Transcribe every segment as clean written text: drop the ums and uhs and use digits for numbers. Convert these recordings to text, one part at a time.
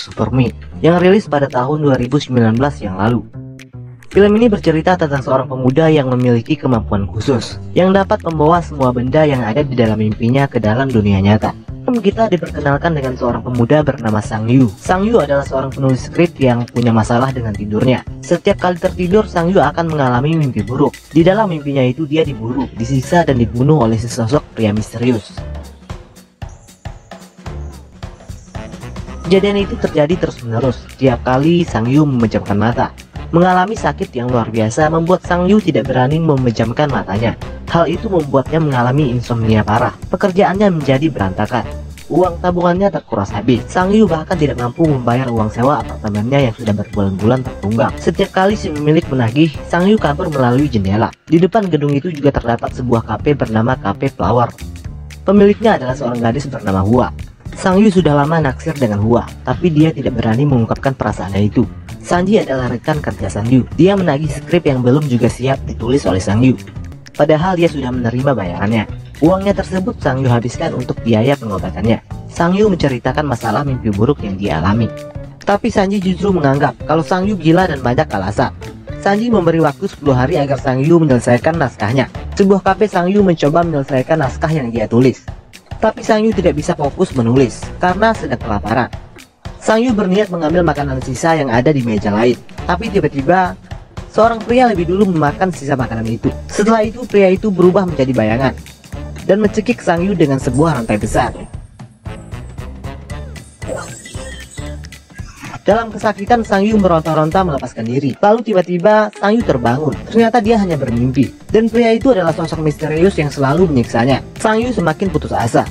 Super Me yang rilis pada tahun 2019 yang lalu. Film ini bercerita tentang seorang pemuda yang memiliki kemampuan khusus yang dapat membawa semua benda yang ada di dalam mimpinya ke dalam dunia nyata. Kita diperkenalkan dengan seorang pemuda bernama Sang Yu. Sang Yu adalah seorang penulis skrip yang punya masalah dengan tidurnya. Setiap kali tertidur, Sang Yu akan mengalami mimpi buruk. Di dalam mimpinya itu dia diburu, disiksa dan dibunuh oleh sesosok pria misterius. Kejadian itu terjadi terus-menerus setiap kali Sang Yu memejamkan mata. Mengalami sakit yang luar biasa membuat Sang Yu tidak berani memejamkan matanya. Hal itu membuatnya mengalami insomnia parah. Pekerjaannya menjadi berantakan. Uang tabungannya terkuras habis. Sang Yu bahkan tidak mampu membayar uang sewa apartemennya yang sudah berbulan-bulan tertunggak. Setiap kali si pemilik menagih, Sang Yu kabur melalui jendela. Di depan gedung itu juga terdapat sebuah kafe bernama Cafe Flower. Pemiliknya adalah seorang gadis bernama Hua. Sang Yu sudah lama naksir dengan Hua, tapi dia tidak berani mengungkapkan perasaannya itu. Sanji adalah rekan kerja Sang Yu. Dia menagih skrip yang belum juga siap ditulis oleh Sang Yu. Padahal dia sudah menerima bayarannya. Uangnya tersebut Sang Yu habiskan untuk biaya pengobatannya. Sang Yu menceritakan masalah mimpi buruk yang dia alami. Tapi Sanji justru menganggap kalau Sang Yu gila dan banyak alasan. Sanji memberi waktu 10 hari agar Sang Yu menyelesaikan naskahnya. Sebuah kafe Sang Yu mencoba menyelesaikan naskah yang dia tulis. Tapi Sang Yu tidak bisa fokus menulis karena sedang kelaparan. Sang Yu berniat mengambil makanan sisa yang ada di meja lain. Tapi tiba-tiba seorang pria lebih dulu memakan sisa makanan itu. Setelah itu pria itu berubah menjadi bayangan dan mencekik Sang Yu dengan sebuah rantai besar. Dalam kesakitan Sang Yu meronta-ronta melepaskan diri. Lalu tiba-tiba Sang Yu terbangun. Ternyata dia hanya bermimpi. Dan pria itu adalah sosok misterius yang selalu menyiksanya. Sang Yu semakin putus asa.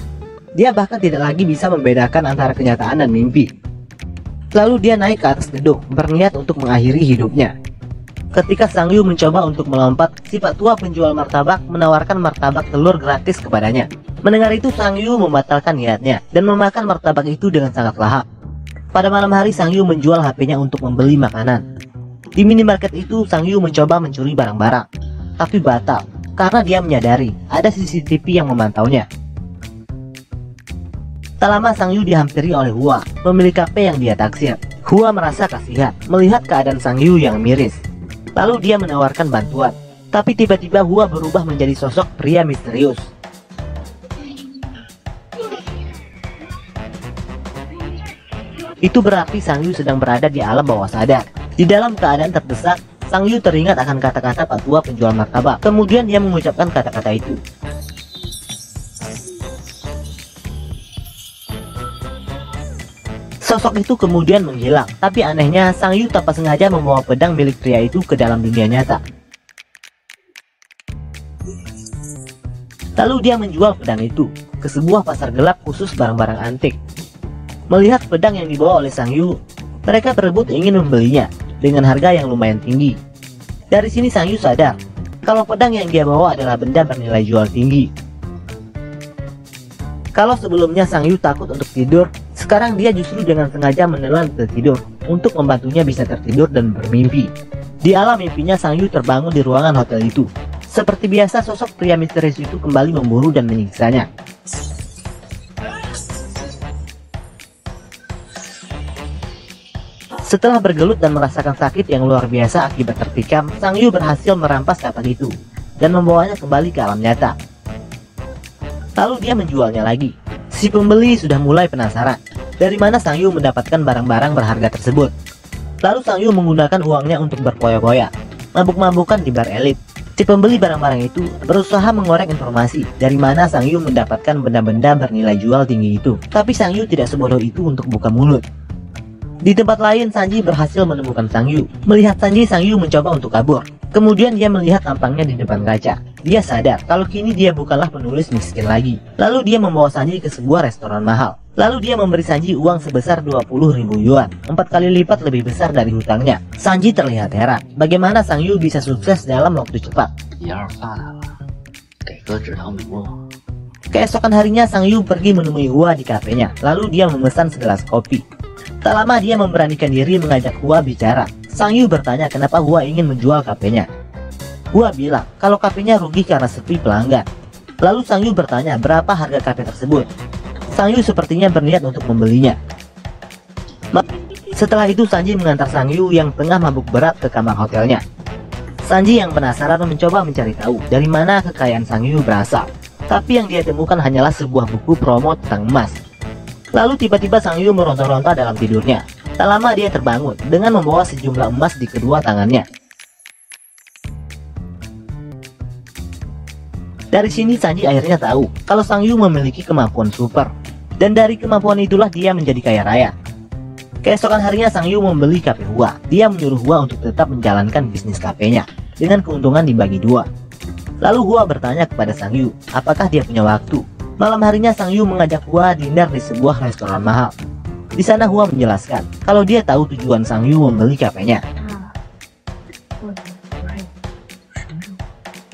Dia bahkan tidak lagi bisa membedakan antara kenyataan dan mimpi. Lalu dia naik ke atas gedung, berniat untuk mengakhiri hidupnya. Ketika Sang Yu mencoba untuk melompat, si pak tua penjual martabak menawarkan martabak telur gratis kepadanya. Mendengar itu Sang Yu membatalkan niatnya dan memakan martabak itu dengan sangat lahap. Pada malam hari Sang Yu menjual HP-nya untuk membeli makanan. Di minimarket itu Sang Yu mencoba mencuri barang-barang, tapi batal karena dia menyadari ada CCTV yang memantaunya. Tak lama Sang Yu dihampiri oleh Hua, pemilik kafe yang dia taksir. Hua merasa kasihan melihat keadaan Sang Yu yang miris. Lalu dia menawarkan bantuan. Tapi tiba-tiba Hua berubah menjadi sosok pria misterius. Itu berarti Sang Yu sedang berada di alam bawah sadar. Di dalam keadaan terdesak, Sang Yu teringat akan kata-kata pak tua penjual martabak. Kemudian dia mengucapkan kata-kata itu. Sosok itu kemudian menghilang, tapi anehnya Sang Yu tanpa sengaja membawa pedang milik pria itu ke dalam dunia nyata. Lalu dia menjual pedang itu ke sebuah pasar gelap khusus barang-barang antik. Melihat pedang yang dibawa oleh Sang Yu, mereka berebut ingin membelinya dengan harga yang lumayan tinggi. Dari sini Sang Yu sadar kalau pedang yang dia bawa adalah benda bernilai jual tinggi. Kalau sebelumnya Sang Yu takut untuk tidur, sekarang dia justru dengan sengaja menelan tertidur untuk membantunya bisa tertidur dan bermimpi. Di alam mimpinya Sang Yu terbangun di ruangan hotel itu. Seperti biasa sosok pria misterius itu kembali memburu dan menyiksanya. Setelah bergelut dan merasakan sakit yang luar biasa akibat tertikam, Sang Yu berhasil merampas kapak itu dan membawanya kembali ke alam nyata. Lalu dia menjualnya lagi. Si pembeli sudah mulai penasaran dari mana Sang Yu mendapatkan barang-barang berharga tersebut. Lalu Sang Yu menggunakan uangnya untuk berpoya-poya, mabuk-mabukan di bar elit. Si pembeli barang-barang itu berusaha mengorek informasi dari mana Sang Yu mendapatkan benda-benda bernilai jual tinggi itu. Tapi Sang Yu tidak sebodoh itu untuk buka mulut. Di tempat lain Sanji berhasil menemukan Sang Yu. Melihat Sanji, Sang Yu mencoba untuk kabur. Kemudian dia melihat tampangnya di depan kaca. Dia sadar kalau kini dia bukanlah penulis miskin lagi. Lalu dia membawa Sanji ke sebuah restoran mahal. Lalu dia memberi Sanji uang sebesar 20.000 yuan, 4 kali lipat lebih besar dari hutangnya. Sanji terlihat heran, bagaimana Sang Yu bisa sukses dalam waktu cepat. Keesokan harinya Sang Yu pergi menemui Hua di kafenya. Lalu dia memesan segelas kopi. Tak lama dia memberanikan diri mengajak Hua bicara. Sang Yu bertanya kenapa Hua ingin menjual kafenya. Hua bilang kalau kafenya rugi karena sepi pelanggan. Lalu Sang Yu bertanya berapa harga kafe tersebut. Sang Yu sepertinya berniat untuk membelinya. Setelah itu Sanji mengantar Sang Yu yang tengah mabuk berat ke kamar hotelnya. Sanji yang penasaran mencoba mencari tahu dari mana kekayaan Sang Yu berasal. Tapi yang dia temukan hanyalah sebuah buku promo tentang emas. Lalu tiba-tiba Sang Yu meronta-ronta dalam tidurnya. Tak lama dia terbangun dengan membawa sejumlah emas di kedua tangannya. Dari sini Sanji akhirnya tahu kalau Sang Yu memiliki kemampuan super. Dan dari kemampuan itulah dia menjadi kaya raya. Keesokan harinya Sang Yu membeli kafe Hua. Dia menyuruh Hua untuk tetap menjalankan bisnis kafenya dengan keuntungan dibagi dua. Lalu Hua bertanya kepada Sang Yu apakah dia punya waktu. Malam harinya Sang Yu mengajak Hua dinner di sebuah restoran mahal. Di sana Hua menjelaskan kalau dia tahu tujuan Sang Yu membeli kafenya.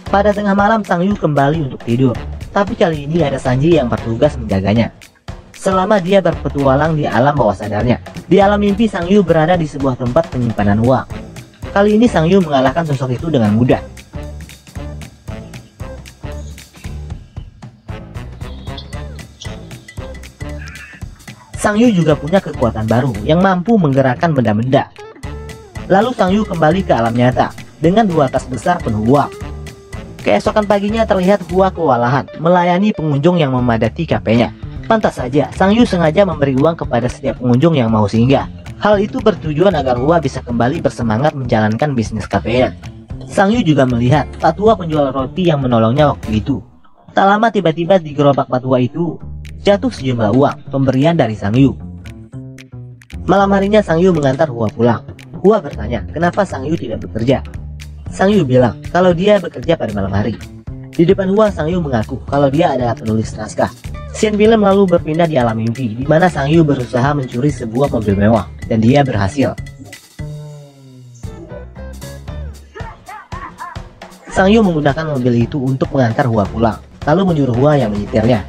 Pada tengah malam Sang Yu kembali untuk tidur. Tapi kali ini ada Sanji yang bertugas menjaganya. Selama dia berpetualang di alam bawah sadarnya. Di alam mimpi Sang Yu berada di sebuah tempat penyimpanan uang. Kali ini Sang Yu mengalahkan sosok itu dengan mudah. Sang Yu juga punya kekuatan baru yang mampu menggerakkan benda-benda. Lalu Sang Yu kembali ke alam nyata dengan dua tas besar penuh uang. Keesokan paginya terlihat Hua kewalahan melayani pengunjung yang memadati kafenya. Pantas saja Sang Yu sengaja memberi uang kepada setiap pengunjung yang mau singgah. Hal itu bertujuan agar Hua bisa kembali bersemangat menjalankan bisnis kafenya. Sang Yu juga melihat Pak Tua penjual roti yang menolongnya waktu itu. Tak lama tiba-tiba di gerobak Pak Tua itu jatuh sejumlah uang pemberian dari Sang Yu. Malam harinya Sang Yu mengantar Hua pulang. Hua bertanya kenapa Sang Yu tidak bekerja. Sang Yu bilang kalau dia bekerja pada malam hari. Di depan Hua Sang Yu mengaku kalau dia adalah penulis naskah. Scene film lalu berpindah di alam mimpi di mana Sang Yu berusaha mencuri sebuah mobil mewah dan dia berhasil. Sang Yu menggunakan mobil itu untuk mengantar Hua pulang, lalu menyuruh Hua yang menyetirnya.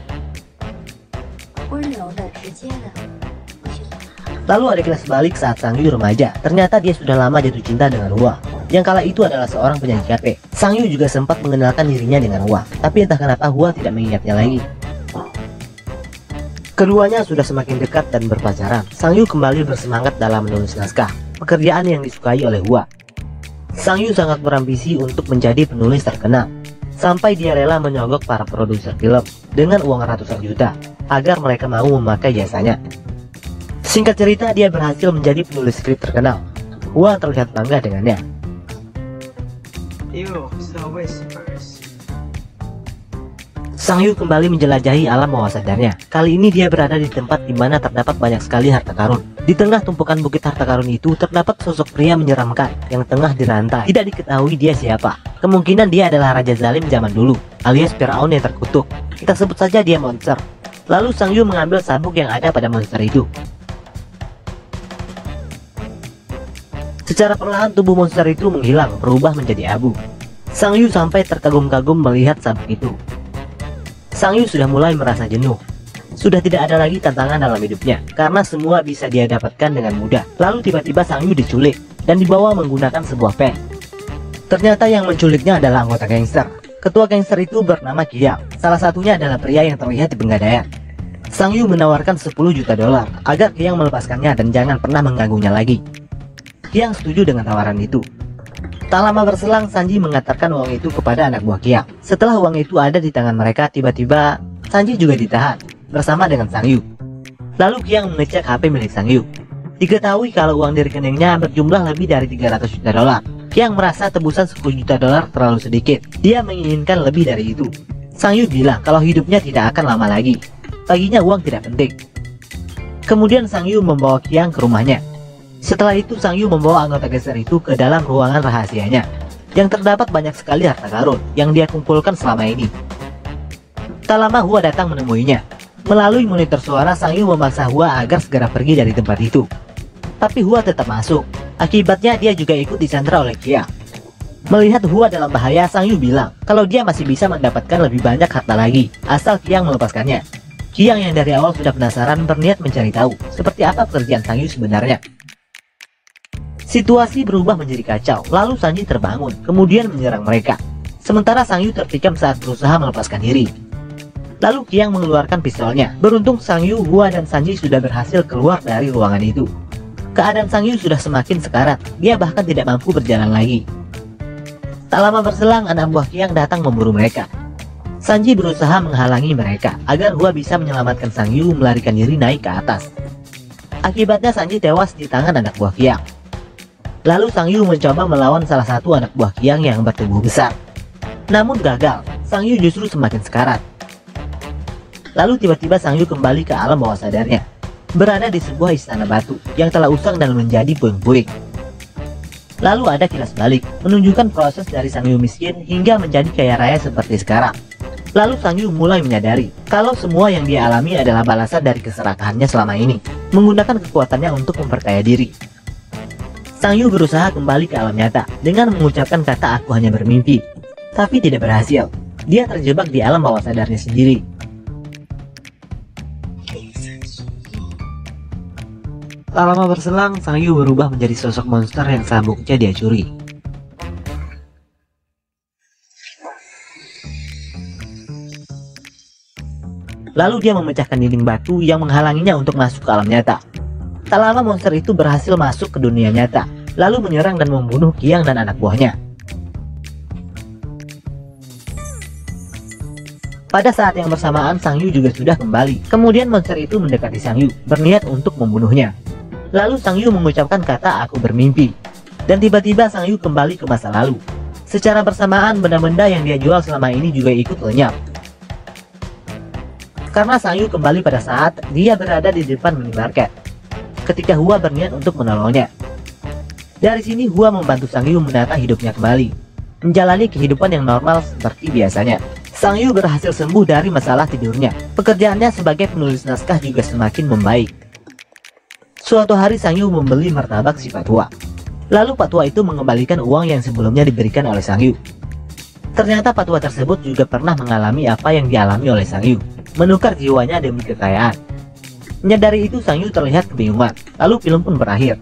Lalu ada kilas balik saat Sang Yu remaja. Ternyata dia sudah lama jatuh cinta dengan Hua, yang kala itu adalah seorang penyanyi kafe. Sang Yu juga sempat mengenalkan dirinya dengan Hua, tapi entah kenapa Hua tidak mengingatnya lagi. Keduanya sudah semakin dekat dan berpacaran. Sang Yu kembali bersemangat dalam menulis naskah, pekerjaan yang disukai oleh Hua. Sang Yu sangat berambisi untuk menjadi penulis terkenal, sampai dia rela menyogok para produser film dengan uang ratusan juta agar mereka mau memakai jasanya. Singkat cerita, dia berhasil menjadi penulis skrip terkenal. Hua terlihat bangga dengannya. Sang Yu kembali menjelajahi alam bawah sadarnya. Kali ini dia berada di tempat di mana terdapat banyak sekali harta karun. Di tengah tumpukan bukit harta karun itu terdapat sosok pria menyeramkan yang tengah dirantai. Tidak diketahui dia siapa. Kemungkinan dia adalah Raja Zalim zaman dulu, alias Firaun yang terkutuk. Kita sebut saja dia monster. Lalu Sang Yu mengambil sabuk yang ada pada monster itu. Secara perlahan tubuh monster itu menghilang, berubah menjadi abu. Sang Yu sampai terkagum-kagum melihat sabuk itu. Sang Yu sudah mulai merasa jenuh. Sudah tidak ada lagi tantangan dalam hidupnya, karena semua bisa dia dapatkan dengan mudah. Lalu tiba-tiba Sang Yu diculik, dan dibawa menggunakan sebuah pen. Ternyata yang menculiknya adalah anggota gangster. Ketua gangster itu bernama Qiang. Salah satunya adalah pria yang terlihat di Pegadaian. Sang Yu menawarkan 10 juta dolar agar Qiang melepaskannya dan jangan pernah mengganggunya lagi. Qiang setuju dengan tawaran itu. Tak lama berselang, Sanji mengantarkan uang itu kepada anak buah Qiang. Setelah uang itu ada di tangan mereka, tiba-tiba Sanji juga ditahan bersama dengan Sang Yu. Lalu Qiang mengecek HP milik Sang Yu. Diketahui kalau uang di rekeningnya berjumlah lebih dari 300 juta dolar. Qiang merasa tebusan 10 juta dolar terlalu sedikit. Dia menginginkan lebih dari itu. Sang Yu bilang kalau hidupnya tidak akan lama lagi. Baginya uang tidak penting. Kemudian Sang Yu membawa Qiang ke rumahnya. Setelah itu Sang Yu membawa anggota gangster itu ke dalam ruangan rahasianya yang terdapat banyak sekali harta karun yang dia kumpulkan selama ini. Tak lama Hua datang menemuinya. Melalui monitor suara, Sang Yu memaksa Hua agar segera pergi dari tempat itu. Tapi Hua tetap masuk. Akibatnya dia juga ikut disandra oleh Qiang. Melihat Hua dalam bahaya, Sang Yu bilang kalau dia masih bisa mendapatkan lebih banyak harta lagi asal Qiang melepaskannya. Qiang yang dari awal sudah penasaran berniat mencari tahu seperti apa pekerjaan Sang Yu sebenarnya. Situasi berubah menjadi kacau, lalu Sanji terbangun, kemudian menyerang mereka. Sementara Sang Yu tertikam saat berusaha melepaskan diri. Lalu Qiang mengeluarkan pistolnya. Beruntung Sang Yu, Hua, dan Sanji sudah berhasil keluar dari ruangan itu. Keadaan Sang Yu sudah semakin sekarat, dia bahkan tidak mampu berjalan lagi. Tak lama berselang, anak buah Qiang datang memburu mereka. Sanji berusaha menghalangi mereka agar Hua bisa menyelamatkan Sang Yu melarikan diri naik ke atas. Akibatnya Sanji tewas di tangan anak buah Qiang. Lalu Sang Yu mencoba melawan salah satu anak buah Qiang yang bertubuh besar. Namun gagal, Sang Yu justru semakin sekarat. Lalu tiba-tiba Sang Yu kembali ke alam bawah sadarnya, berada di sebuah istana batu yang telah usang dan menjadi puing-puing. Lalu ada kilas balik, menunjukkan proses dari Sang Yu miskin hingga menjadi kaya raya seperti sekarang. Lalu Sang Yu mulai menyadari kalau semua yang dia alami adalah balasan dari keserakahannya selama ini, menggunakan kekuatannya untuk memperkaya diri. Sang Yu berusaha kembali ke alam nyata dengan mengucapkan kata "aku hanya bermimpi", tapi tidak berhasil. Dia terjebak di alam bawah sadarnya sendiri. Tak lama berselang, Sang Yu berubah menjadi sosok monster yang sabuknya dia curi. Lalu dia memecahkan dinding batu yang menghalanginya untuk masuk ke alam nyata. Tak lama monster itu berhasil masuk ke dunia nyata, lalu menyerang dan membunuh Qiang dan anak buahnya. Pada saat yang bersamaan, Sang Yu juga sudah kembali. Kemudian monster itu mendekati Sang Yu, berniat untuk membunuhnya. Lalu Sang Yu mengucapkan kata "aku bermimpi", dan tiba-tiba Sang Yu kembali ke masa lalu. Secara bersamaan, benda-benda yang dia jual selama ini juga ikut lenyap. Karena Sang Yu kembali pada saat dia berada di depan minimarket, ketika Hua berniat untuk menolongnya. Dari sini Hua membantu Sang Yu menata hidupnya kembali, menjalani kehidupan yang normal seperti biasanya. Sang Yu berhasil sembuh dari masalah tidurnya. Pekerjaannya sebagai penulis naskah juga semakin membaik. Suatu hari Sang Yu membeli martabak si Pak Tua. Lalu Pak Tua itu mengembalikan uang yang sebelumnya diberikan oleh Sang Yu. Ternyata Pak Tua tersebut juga pernah mengalami apa yang dialami oleh Sang Yu, menukar jiwanya demi kekayaan. Menyadari itu, Sang Yu terlihat kebingungan. Lalu film pun berakhir.